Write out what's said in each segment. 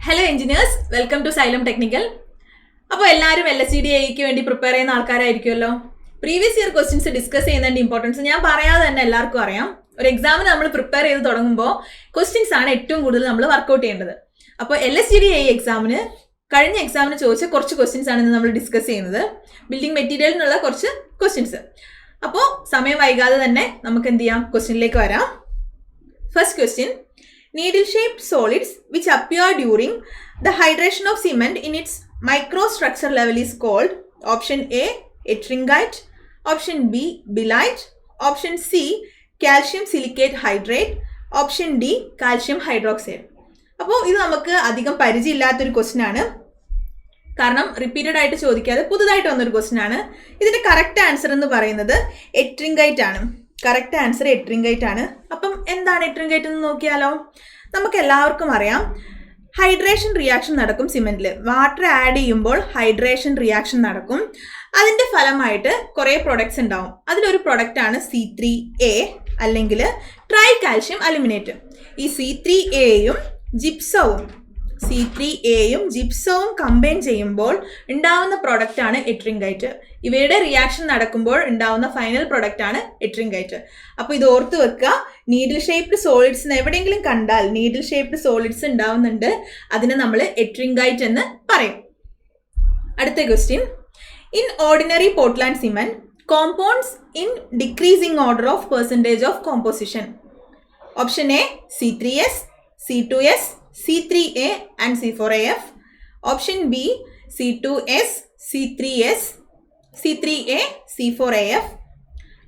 Hello engineers, welcome to Xylem technical. അപ്പോൾ എല്ലാവരും LSTDAക്ക് വേണ്ടി പ്രിപ്പയർ ചെയ്യുന്ന ആൾക്കാരായിരിക്കുമല്ലോ. പ്രീവിയസ് ഇയർ ക്വസ്റ്റ്യൻസ് ഡിസ്കസ് ചെയ്യുന്നതിൻ്റെ ഇമ്പോർട്ടൻസ് ഞാൻ പറയാതെ തന്നെ എല്ലാവർക്കും അറിയാം. ഒരു എക്സാമിന് നമ്മൾ പ്രിപ്പയർ ചെയ്ത് തുടങ്ങുമ്പോൾ ക്വസ്റ്റ്യൻസ് ആണ് ഏറ്റവും കൂടുതൽ നമ്മൾ വർക്കൗട്ട് ചെയ്യേണ്ടത്. അപ്പോൾ LSTDA എക്സാമിന് കഴിഞ്ഞ എക്സാമിന് ചോദിച്ച കുറച്ച് ക്വസ്റ്റ്യൻസ് ആണ് ഇന്ന് നമ്മൾ ഡിസ്കസ് ചെയ്യുന്നത്. ബിൽഡിംഗ് മെറ്റീരിയലിനുള്ള കുറച്ച് ക്വസ്റ്റ്യൻസ്. അപ്പോൾ സമയം വൈകാതെ തന്നെ നമുക്ക് എന്ത് ചെയ്യാം, ക്വസ്റ്റ്യനിലേക്ക് വരാം. First question: needle-shaped solids which appear during the hydration of cement in its microstructure level is called option A ettringite, option B belite, option C calcium silicate hydrate, option D calcium hydroxide. അപ്പോൾ ഇത് നമുക്ക് അധികം പരിചയമില്ലാത്തൊരു question ആണ്, കാരണം repeated ആയിട്ട് ചോദിക്കാതെ പുതുതായിട്ട് വന്നൊരു ക്വസ്റ്റ്യൻ ആണ്. ഇതിന്റെ കറക്റ്റ് ആൻസർ എന്ന് പറയുന്നത് എട്രിംഗൈറ്റ് ആണ്. കറക്റ്റ് ആൻസർ എട്രിംഗൈറ്റ് ആണ്. അപ്പം എന്താണ് എട്രിംഗൈറ്റ് എന്ന് നോക്കിയാലോ. നമുക്ക് എല്ലാവർക്കും അറിയാം, ഹൈഡ്രേഷൻ റിയാക്ഷൻ നടക്കും സിമെന്റിൽ. വാട്ടർ ആഡ് ചെയ്യുമ്പോൾ ഹൈഡ്രേഷൻ റിയാക്ഷൻ നടക്കും. അതിന്റെ ഫലമായിട്ട് കുറേ പ്രൊഡക്ട്സ് ഉണ്ടാവും. അതിലൊരു പ്രൊഡക്റ്റ് ആണ് C3A അല്ലെങ്കിൽ ട്രൈ കാൽഷ്യം അലുമിനേറ്റ്. ഈ C3Aയും ജിപ്സവും കമ്പൈൻ ചെയ്യുമ്പോൾ ഉണ്ടാവുന്ന പ്രൊഡക്റ്റ് ആണ് എട്രിംഗൈറ്റ്. ഇവയുടെ റിയാക്ഷൻ നടക്കുമ്പോൾ ഉണ്ടാവുന്ന ഫൈനൽ പ്രൊഡക്റ്റ് ആണ് എട്രിംഗൈറ്റ്. അപ്പോൾ ഇത് ഓർത്ത് വെക്കുക. നീഡിൽ ഷേപ്ഡ് സോളിഡ്സ് എവിടെയെങ്കിലും കണ്ടാൽ നീഡിൽ ഷേപ്ഡ് സോളിഡ്സ് ഉണ്ടാവുന്നുണ്ട്, അതിനെ നമ്മൾ എട്രിംഗൈറ്റ് എന്ന് പറയും. അടുത്ത question: in ordinary Portland cement compounds in decreasing order of percentage of composition. Option A C3S, C2S, C3A and C4AF. Option B C2S, C3S, C3A, C4AF.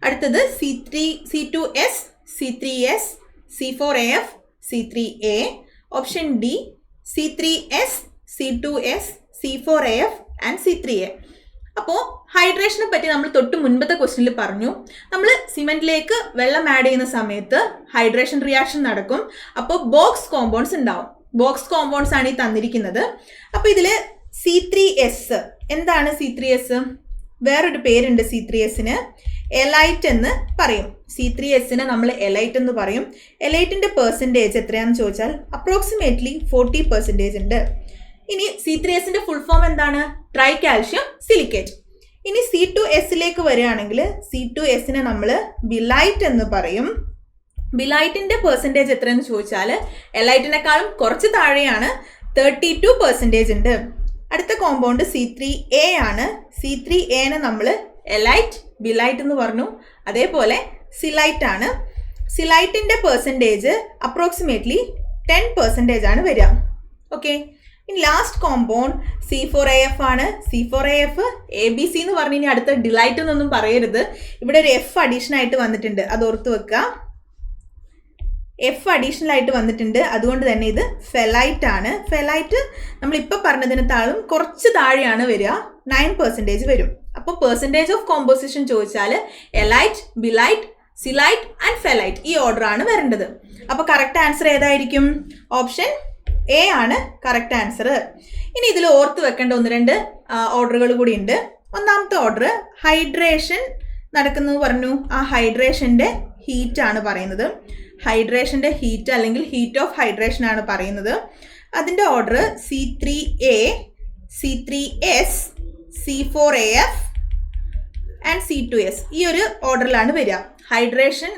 അടുത്തത് C2S, C3S, C4AF, C3A. Option D C3S, C2S, C4AF and C3A. അപ്പോൾ ഹൈഡ്രേഷനെ പറ്റി നമ്മൾ തൊട്ട് മുൻപത്തെ ക്വസ്റ്റ്യനിൽ പറഞ്ഞു. നമ്മൾ സിമെന്റിലേക്ക് വെള്ളം ആഡ് ചെയ്യുന്ന സമയത്ത് ഹൈഡ്രേഷൻ റിയാക്ഷൻ നടക്കും. അപ്പോൾ ബോക്സ് കോമ്പൗണ്ട്സ് ഉണ്ടാവും. ബോക്സ് കോമ്പൗണ്ട്സ് ആണ് ഈ തന്നിരിക്കുന്നത്. അപ്പോൾ ഇതിൽ C3S, എന്താണ് C3S? വേറൊരു പേരുണ്ട് C3Sന്, എലൈറ്റ് എന്ന് പറയും. C3Sന് നമ്മൾ എലൈറ്റ് എന്ന് പറയും. എലൈറ്റിന്റെ പെർസെൻറ്റേജ് എത്രയാണെന്ന് ചോദിച്ചാൽ അപ്രോക്സിമേറ്റ്ലി 40% ഉണ്ട്. ഇനി C3Sന്റെ ഫുൾ ഫോം എന്താണ്? Try calcium silicate. ഇനി C2Sലേക്ക് വരികയാണെങ്കിൽ C2Sനെ നമ്മൾ ബിലൈറ്റ് എന്ന് പറയും. ബിലൈറ്റിന്റെ പെർസെൻറ്റേജ് എത്രയെന്ന് ചോദിച്ചാൽ എലൈറ്റിനേക്കാളും കുറച്ച് താഴെയാണ്, 32% ഉണ്ട്. അടുത്ത കോമ്പൗണ്ട് C3A ആണ്. C3Aനെ നമ്മൾ എലൈറ്റ്, ബിലൈറ്റ് എന്ന് പറഞ്ഞു. അതേപോലെ സിലൈറ്റ് ആണ്. സിലൈറ്റിന്റെ പെർസെൻറ്റേജ് അപ്രോക്സിമേറ്റ്ലി 10% ആണ് വരിക. ഓക്കെ. ഇനി ലാസ്റ്റ് കോമ്പൗണ്ട് C4AF ആണ്. C4AF ABC എന്ന് പറഞ്ഞു. ഇനി അടുത്ത ഡിലൈറ്റ് എന്നൊന്നും പറയരുത്. ഇവിടെ ഒരു F അഡീഷണൽ ആയിട്ട് വന്നിട്ടുണ്ട്, അത് ഓർത്ത് വെക്കുക. F അഡീഷണൽ ആയിട്ട് വന്നിട്ടുണ്ട്, അതുകൊണ്ട് തന്നെ ഇത് ഫെലൈറ്റ് ആണ്. ഫെലൈറ്റ് നമ്മളിപ്പോൾ പറഞ്ഞതിനേക്കാളും കുറച്ച് താഴെയാണ് വരിക, 9% വരും. അപ്പോൾ പെർസെൻറ്റേജ് ഓഫ് കോമ്പോസിഷൻ ചോദിച്ചാൽ എലൈറ്റ്, ബിലൈറ്റ്, സിലൈറ്റ് ആൻഡ് ഫെലൈറ്റ് ഈ ഓർഡർ ആണ് വരേണ്ടത്. അപ്പോൾ കറക്റ്റ് ആൻസർ ഏതായിരിക്കും? ഓപ്ഷൻ A ആണ് കറക്റ്റ് ആൻസർ. ഇനി ഇതിൽ ഓർത്ത് വെക്കേണ്ട 1-2 ഓർഡറുകൾ കൂടി ഉണ്ട്. ഒന്നാമത്തെ ഓർഡർ ഹൈഡ്രേഷൻ നടക്കുന്നു പറഞ്ഞു. ആ ഹൈഡ്രേഷൻ്റെ ഹീറ്റ് ആണ് പറയുന്നത്. ഹൈഡ്രേഷൻ്റെ ഹീറ്റ് അല്ലെങ്കിൽ ഹീറ്റ് ഓഫ് ഹൈഡ്രേഷൻ ആണ് പറയുന്നത്. അതിൻ്റെ order C3A, C3S, C4AF and C2S ഈ ഒരു ഓർഡറിലാണ് വരിക. ഹൈഡ്രേഷൻ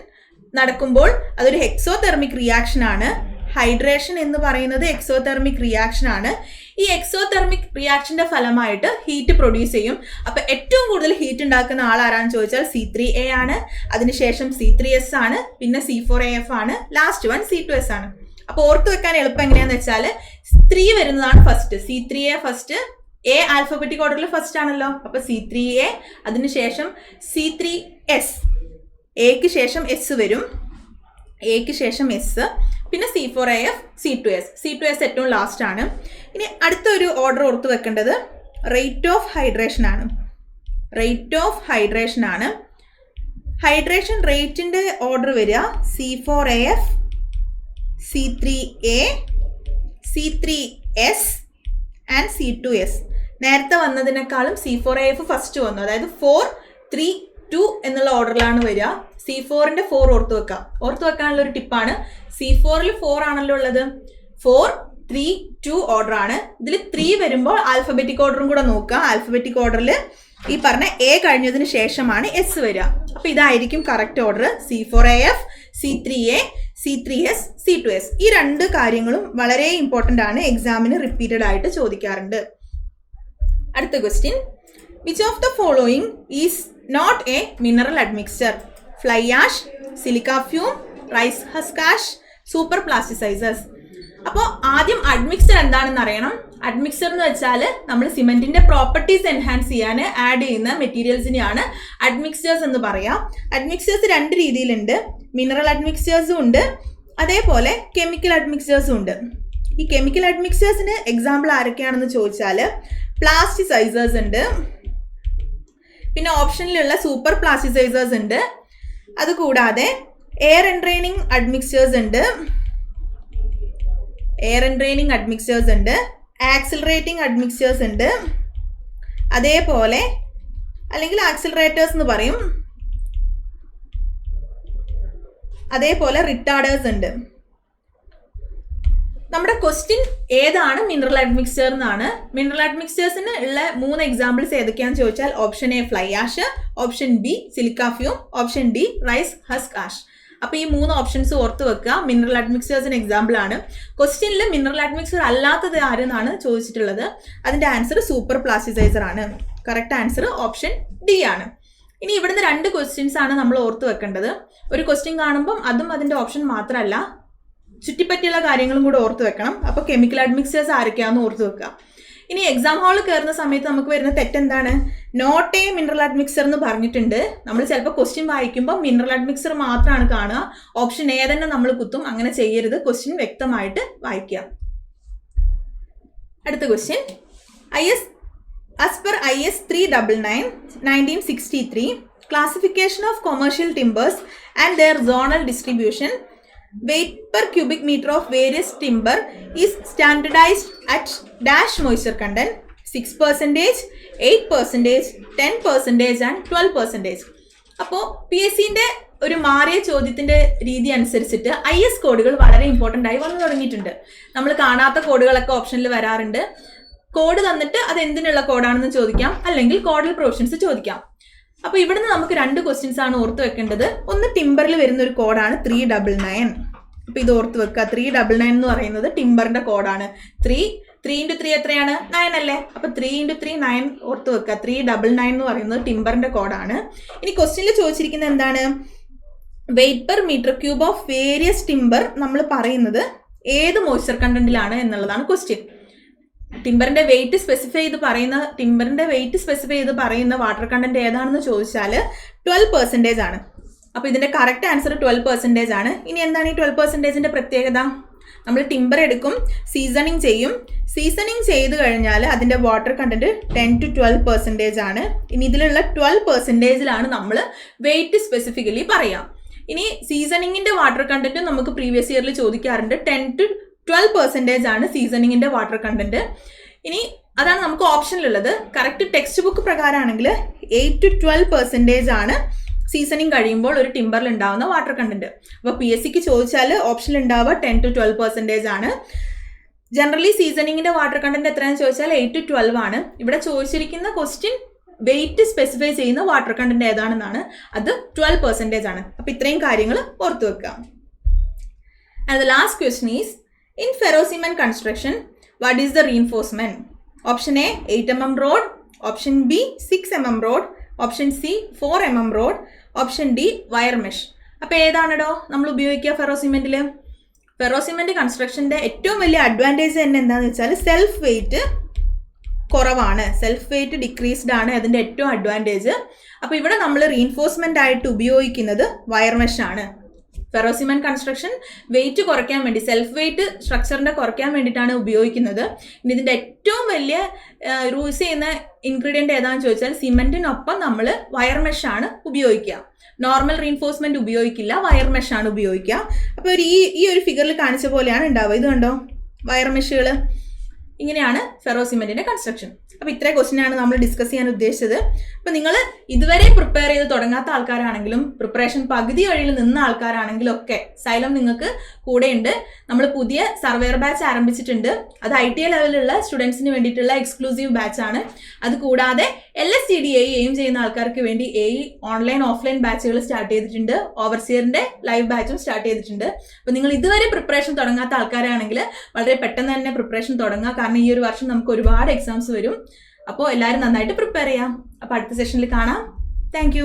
നടക്കുമ്പോൾ അതൊരു എക്സോതെർമിക് റിയാക്ഷൻ ആണ്. ഹൈഡ്രേഷൻ എന്ന് പറയുന്നത് എക്സോതെർമിക് റിയാക്ഷൻ ആണ്. ഈ എക്സോതെർമിക് റിയാക്ഷന്റെ ഫലമായിട്ട് ഹീറ്റ് പ്രൊഡ്യൂസ് ചെയ്യും. അപ്പൊ ഏറ്റവും കൂടുതൽ ഹീറ്റ് ഉണ്ടാക്കുന്ന ആൾ ആരാന്ന് ചോദിച്ചാൽ C3A ആണ്. അതിനുശേഷം C3S ആണ്, പിന്നെ C4AF ആണ്, ലാസ്റ്റ് വൺ C2S ആണ്. അപ്പൊ ഓർത്ത് വെക്കാൻ എളുപ്പം എങ്ങനെയാന്ന് വെച്ചാൽ 3 വരുന്നതാണ് first. C3A first, A alphabetic ഓർഡറിൽ ഫസ്റ്റ് ആണല്ലോ. അപ്പൊ C3A, അതിനുശേഷം C3S, എക്ക് ശേഷം S വരും, എക്ക് ശേഷം S, പിന്നെ C4AF, C2S ഏറ്റവും ലാസ്റ്റ് ആണ്. ഇനി അടുത്തൊരു ഓർഡർ ഓർത്ത് വെക്കേണ്ടത് റേറ്റ് ഓഫ് ഹൈഡ്രേഷൻ ആണ്. റേറ്റ് ഓഫ് ഹൈഡ്രേഷൻ ആണ്. ഹൈഡ്രേഷൻ റേറ്റിന്റെ ഓർഡർ വരിക C4AF, C3A, C3S and C2S. നേരത്തെ വന്നതിനേക്കാളും C4AF ഫസ്റ്റ് വന്നു, അതായത് 4, 3, 2 എന്നുള്ള ഓർഡറിലാണ് വരിക. C4ന്റെ 4 ഓർത്ത് വെക്കാം. ഓർത്ത് വെക്കാനുള്ള ഒരു ടിപ്പാണ്, C4ൽ 4 ആണല്ലോ ഉള്ളത്. 4, 3-2 ഓർഡർ ആണ്. ഇതിൽ 3 വരുമ്പോൾ ആൽഫബറ്റിക് ഓർഡറും കൂടെ നോക്കുക. ആൽഫബറ്റിക് ഓർഡറിൽ ഈ പറഞ്ഞ എ കഴിഞ്ഞതിന് ശേഷമാണ് എസ് വരിക. അപ്പോൾ ഇതായിരിക്കും correct order. C4AF, C3A, C3S, C2S. ഈ രണ്ട് കാര്യങ്ങളും വളരെ ഇമ്പോർട്ടൻ്റ് ആണ്, എക്സാമിന് റിപ്പീറ്റഡ് ആയിട്ട് ചോദിക്കാറുണ്ട്. അടുത്ത question, which of the following is not a mineral admixture? Fly ash, silica fume, rice husk ash, super plasticisers. അപ്പോൾ ആദ്യം അഡ്മിക്സ്ചർ എന്താണെന്ന് അറിയണം. അഡ്മിക്സ്ചർ എന്ന് വെച്ചാൽ നമ്മൾ സിമെന്റിന്റെ പ്രോപ്പർട്ടീസ് എൻഹാൻസ് ചെയ്യാൻ ആഡ് ചെയ്യുന്ന മെറ്റീരിയൽസിനെയാണ് അഡ്മിക്സ്ചേഴ്സ് എന്ന് പറയാം. അഡ്മിക്സ്ചേഴ്സ് രണ്ട് രീതിയിലുണ്ട്. മിനറൽ അഡ്മിക്സ്ചേഴ്സും ഉണ്ട്, അതേപോലെ കെമിക്കൽ അഡ്മിക്സ്ചേഴ്സും ഉണ്ട്. ഈ കെമിക്കൽ അഡ്മിക്സ്ചേഴ്സിന് എക്സാമ്പിൾ ആരൊക്കെയാണെന്ന് ചോദിച്ചാൽ പ്ലാസ്റ്റിസൈസേഴ്സ് ഉണ്ട്, പിന്നെ ഓപ്ഷനിലുള്ള സൂപ്പർ പ്ലാസ്റ്റിസൈസേഴ്സ് ഉണ്ട്, അതുകൂടാതെ എയർ എൻട്രെയിനിങ് അഡ്മിക്സ്ചേഴ്സ് ഉണ്ട്, ആക്സിലറേറ്റിംഗ് അഡ്മിക്സ്ചേഴ്സ് ഉണ്ട്, അതേപോലെ അല്ലെങ്കിൽ ആക്സിലറേറ്റേഴ്സ് എന്ന് പറയും, അതേപോലെ റിട്ടാർഡേഴ്സ് ഉണ്ട്. നമ്മുടെ ക്വസ്റ്റ്യൻ ഏതാണ് മിനറൽ അഡ്മിക്സ്ചർ എന്നാണ്. മിനറൽ അഡ്മിക്സ്ചേഴ്സിന് ഉള്ള 3 എക്സാമ്പിൾസ് ഏതൊക്കെയാണെന്ന് ചോദിച്ചാൽ option A fly ash, option B silica fume, option D rice husk ash. അപ്പോൾ ഈ 3 ഓപ്ഷൻസ് ഓർത്ത് വെക്കുക. മിനറൽ അഡ്മിക്സ്ചേഴ്സിന് എക്സാമ്പിൾ ആണ്. ക്വസ്റ്റ്യനിൽ മിനറൽ അഡ്മിക്സ്ചർ അല്ലാത്തത് ആരെന്നാണ് ചോദിച്ചിട്ടുള്ളത്. അതിന്റെ ആൻസർ സൂപ്പർ പ്ലാസ്റ്റിസൈസർ ആണ്. കറക്റ്റ് ആൻസർ ഓപ്ഷൻ ഡി ആണ്. ഇനി ഇവിടുന്ന് 2 ക്വസ്റ്റ്യൻസ് ആണ് നമ്മൾ ഓർത്ത് വെക്കേണ്ടത്. ഒരു ക്വസ്റ്റ്യൻ കാണുമ്പം അതും അതിന്റെ ഓപ്ഷൻ മാത്രമല്ല, ചുറ്റിപ്പറ്റിയുള്ള കാര്യങ്ങളും കൂടെ ഓർത്ത് വെക്കണം. അപ്പോൾ കെമിക്കൽ അഡ്മിക്സ്ചേഴ്സ് ആരൊക്കെയാണെന്ന് ഓർത്ത് വെക്കുക. ഇനി എക്സാം ഹാളിൽ കയറുന്ന സമയത്ത് നമുക്ക് വരുന്ന തെറ്റെന്താണ്? നോട്ട് എ മിനറൽ അഡ്മിക്സ്ചർ എന്ന് പറഞ്ഞിട്ടുണ്ട്. നമ്മൾ ചിലപ്പോൾ ക്വസ്റ്റ്യൻ വായിക്കുമ്പോൾ മിനറൽ അഡ്മിക്സ്ചർ മാത്രമാണ് കാണുക, ഓപ്ഷൻ എ തന്നെ നമ്മൾ കുത്തും. അങ്ങനെ ചെയ്യരുത്, ക്വസ്റ്റ്യൻ വ്യക്തമായിട്ട് വായിക്കുക. അടുത്ത question, as per IS 399/1963 classification of commercial timbers and their zonal distribution, weight per cubic meter of various timber is standardized at dash moisture content 6%, 8%, 10% and 12%. അപ്പോൾ PSCന്റെ ഒരു മാറിയ ചോദ്യത്തിന്റെ രീതി അനുസരിച്ചിട്ട് IS കോഡുകൾ വളരെ ഇമ്പോർട്ടൻ്റ് ആയി വന്നു തുടങ്ങിയിട്ടുണ്ട്. നമ്മൾ കാണാത്ത കോഡുകളൊക്കെ ഓപ്ഷനിൽ വരാറുണ്ട്. കോഡ് തന്നിട്ട് അത് എന്തിനുള്ള കോഡാണെന്ന് ചോദിക്കാം, അല്ലെങ്കിൽ കോഡൽ പ്രൊവിഷൻസ് ചോദിക്കാം. അപ്പോൾ ഇവിടുന്ന് നമുക്ക് 2 ക്വസ്റ്റ്യൻസ് ആണ് ഓർത്ത് വെക്കേണ്ടത്. ഒന്ന് ടിമ്പറിൽ വരുന്ന ഒരു കോഡാണ് 399. അപ്പോൾ ഇത് ഓർത്ത് വെക്കുക. 399 എന്ന് പറയുന്നത് ടിമ്പറിന്റെ കോഡാണ്. 3 × 3 എത്രയാണ്? 9 അല്ലേ? അപ്പോൾ 3 × 3 9 ഓർത്ത് വെക്കുക. 399 എന്ന് പറയുന്നത് ടിമ്പറിന്റെ കോഡാണ്. ഇനി ക്വസ്റ്റ്യനിൽ ചോദിച്ചിരിക്കുന്നത് എന്താണ്? Weight per metre cube of various timber നമ്മൾ പറയുന്നത് ഏത് മോയ്സ്ചർ കണ്ടന്റിലാണ് എന്നുള്ളതാണ് ക്വസ്റ്റ്യൻ. ടിമ്പറിന്റെ വെയിറ്റ് സ്പെസിഫൈ ചെയ്ത് പറയുന്ന വാട്ടർ കണ്ടന്റ് ഏതാണെന്ന് ചോദിച്ചാൽ 12% ആണ്. അപ്പോൾ ഇതിന്റെ കറക്റ്റ് ആൻസർ 12% ആണ്. ഇനി എന്താണ് ഈ 12%ന്റെ പ്രത്യേകത? നമ്മൾ ടിമ്പർ എടുക്കും, സീസണിങ് ചെയ്യും. സീസണിങ് ചെയ്ത് കഴിഞ്ഞാൽ അതിന്റെ വാട്ടർ കണ്ടന്റ് 10 to 12% ആണ്. ഇനി ഇതിലുള്ള 12%ലാണ് നമ്മൾ വെയിറ്റ് സ്പെസിഫിക്കലി പറയാം. ഇനി സീസണിങ്ങിന്റെ വാട്ടർ കണ്ടന്റ് നമുക്ക് പ്രീവിയസ് ഇയറിൽ ചോദിക്കാറുണ്ട്. 10 to 12% ആണ് സീസണിങ്ങിന്റെ വാട്ടർ കണ്ടന്റ്. ഇനി അതാണ് നമുക്ക് ഓപ്ഷനിലുള്ളത്. കറക്റ്റ് ടെക്സ്റ്റ് ബുക്ക് പ്രകാരമാണെങ്കിൽ 8 to 12% ആണ് സീസണിങ് കഴിയുമ്പോൾ ഒരു ടിമ്പറിൽ ഉണ്ടാവുന്ന വാട്ടർ കണ്ടന്റ്. അപ്പോൾ PSCക്ക് ചോദിച്ചാൽ ഓപ്ഷനിൽ ഉണ്ടാവുക 10 to 12% ആണ്. ജനറലി സീസണിങ്ങിന്റെ വാട്ടർ കണ്ടന്റ് എത്രയാണെന്ന് ചോദിച്ചാൽ 8 to 12 ആണ്. ഇവിടെ ചോദിച്ചിരിക്കുന്ന ക്വസ്റ്റ്യൻ വെയിറ്റ് സ്പെസിഫൈ ചെയ്യുന്ന വാട്ടർ കണ്ടന്റ് ഏതാണെന്നാണ്. അത് 12% ആണ്. അപ്പോൾ ഇത്രയും കാര്യങ്ങൾ ഓർത്തു വെക്കുക. And the last question is, in ferrocement construction, what is the reinforcement? Option A 8 mm rod, option B 6 mm rod, option C 4 mm rod, option D wire mesh. അപ്പോൾ ഏതാണോ നമ്മൾ ഉപയോഗിക്കുക ഫെറോസിമെന്റിൽ? ഫെറോസിമെന്റ് കൺസ്ട്രക്ഷന്റെ ഏറ്റവും വലിയ അഡ്വാൻറ്റേജ് തന്നെ എന്താണെന്ന് വെച്ചാൽ സെൽഫ് വെയിറ്റ് കുറവാണ്, സെൽഫ് വെയിറ്റ് ഡിക്രീസ്ഡ് ആണ് അതിന്റെ ഏറ്റവും അഡ്വാൻറ്റേജ്. അപ്പോൾ ഇവിടെ നമ്മൾ റീഇൻഫോഴ്സ്മെന്റ് ആയിട്ട് ഉപയോഗിക്കുന്നത് വയർ മെഷ് ആണ്. ഫെറോസിമെന്റ് കൺസ്ട്രക്ഷൻ വെയിറ്റ് കുറയ്ക്കാൻ വേണ്ടി, സെൽഫ് വെയിറ്റ് സ്ട്രക്ചറിന്റെ കുറയ്ക്കാൻ വേണ്ടിയിട്ടാണ് ഉപയോഗിക്കുന്നത്. ഇനി ഇതിന്റെ ഏറ്റവും വലിയ യൂസ് ചെയ്യുന്ന ഇൻഗ്രീഡിയന്റ് ഏതാണെന്ന് ചോദിച്ചാൽ സിമെന്റിനൊപ്പം നമ്മൾ വയർ മെഷ് ആണ് ഉപയോഗിക്കുക. നോർമൽ റീഇൻഫോഴ്സ്മെന്റ് ഉപയോഗിക്കില്ല, വയർ മെഷ് ആണ് ഉപയോഗിക്കുക. അപ്പോൾ ഈ ഒരു ഫിഗറിൽ കാണിച്ച പോലെയാണ് ഉണ്ടാവുക. ഇത് കണ്ടോ വയർ മെഷുകൾ. ഇങ്ങനെയാണ് ഫെറോ സിമെന്റിന്റെ കൺസ്ട്രക്ഷൻ. അപ്പൊ ഇത്രയും ക്വസ്റ്റ്യൻ ആണ് നമ്മൾ ഡിസ്കസ് ചെയ്യാൻ ഉദ്ദേശിച്ചത്. അപ്പൊ നിങ്ങൾ ഇതുവരെ പ്രിപ്പയർ ചെയ്ത് തുടങ്ങാത്ത ആൾക്കാരാണെങ്കിലും പ്രിപ്പറേഷൻ പകുതി വഴിയിൽ നിന്ന ആൾക്കാരാണെങ്കിലും ഒക്കെ സൈലം നിങ്ങൾക്ക് കൂടെയുണ്ട്. നമ്മൾ പുതിയ സർവേയർ ബാച്ച് ആരംഭിച്ചിട്ടുണ്ട്. അത് ITA ലെവലിലുള്ള സ്റ്റുഡൻസിന് വേണ്ടിയിട്ടുള്ള എക്സ്ക്ലൂസീവ് ബാച്ച് ആണ്. അത് കൂടാതെ LSTD എയിം ചെയ്യുന്ന ആൾക്കാർക്ക് വേണ്ടി ഓൺലൈൻ ഓഫ്ലൈൻ ബാച്ചുകൾ സ്റ്റാർട്ട് ചെയ്തിട്ടുണ്ട്. ഓവർസിയറിന്റെ ലൈവ് ബാച്ചും സ്റ്റാർട്ട് ചെയ്തിട്ടുണ്ട്. അപ്പൊ നിങ്ങൾ ഇതുവരെ പ്രിപ്പറേഷൻ തുടങ്ങാത്ത ആൾക്കാരാണെങ്കിൽ വളരെ പെട്ടെന്ന് തന്നെ പ്രിപ്പറേഷൻ തുടങ്ങുക. കാരണം ഈ ഒരു വർഷം നമുക്ക് ഒരുപാട് എക്സാംസ് വരും. അപ്പോൾ എല്ലാവരും നന്നായിട്ട് പ്രിപ്പയർ ചെയ്യാം. അപ്പോൾ അടുത്ത സെഷനിൽ കാണാം. താങ്ക്